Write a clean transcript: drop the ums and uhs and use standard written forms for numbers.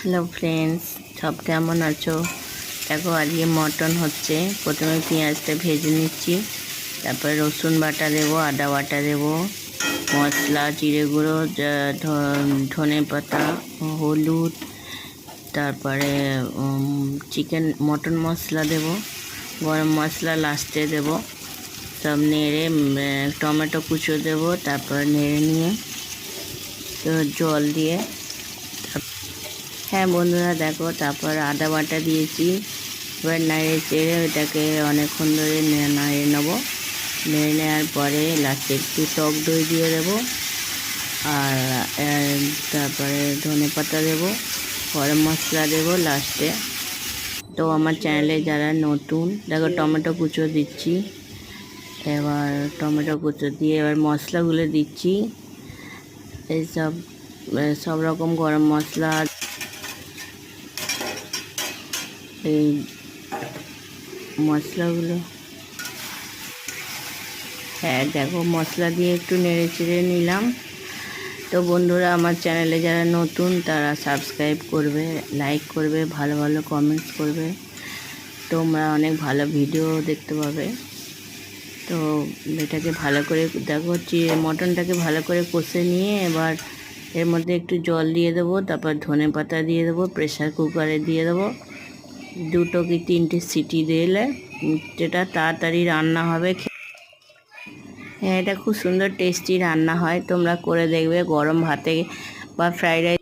Hello friends, সব কেমন আছো? দেখো আজকে মটন হচ্ছে। প্রথমে পেঁয়াজটা ভেজে নিচ্ছি, তারপরে রসুন বাটা দেবো, আদা বাটা দেবো, মশলা জিরে গুঁড়ো, ধনে পাতা, হলুদ, তারপরে চিকেন মটন মশলা দেবো, গরম মশলা লাস্টে দেবো। সব নেড়ে টমেটো কুচো দেবো, তারপর নেড়ে নিয়ে তো জল দিয়ে, হ্যাঁ বন্ধুরা দেখো, তারপর আদা বাটা দিয়েছি। এবার নাড়িয়ে চেড়ে ওটাকে অনেকক্ষণ ধরে নাড়িয়ে নেবো। নেড়ে নেওয়ার পরে লাস্টে একটু টক দই দিয়ে দেবো, আর তারপরে ধনে পাতা দেবো, গরম মশলা দেবো লাস্টে। তো আমার চ্যানেলে যারা নতুন, দেখো টমেটো কুচো দিচ্ছি। এবার টমেটো কুচো দিয়ে এবার মশলাগুলো দিচ্ছি, এইসব সব রকম গরম মশলা, এই মশলাগুলো, হ্যাঁ দেখো মশলা দিয়ে একটু নেড়ে চেড়ে নিলাম। তো বন্ধুরা আমার চ্যানেলে যারা নতুন তারা সাবস্ক্রাইব করবে, লাইক করবে, ভালো ভালো কমেন্টস করবে, তোমরা অনেক ভালো ভিডিও দেখতে পাবে। তো এটাকে ভালো করে দেখো, মটনটাকে ভালো করে কষে নিয়ে এবার এর মধ্যে একটু জল দিয়ে দেবো, তারপর ধনে পাতা দিয়ে দেবো, প্রেসার কুকারে দিয়ে দেবো। 2 কি 3টে সিটি দিলে যেটা তাড়াতাড়ি রান্না হবে। হ্যাঁ, এটা খুব সুন্দর টেস্টি রান্না হয়, তোমরা করে দেখবে। গরম ভাতে বা ফ্রাইড রাইস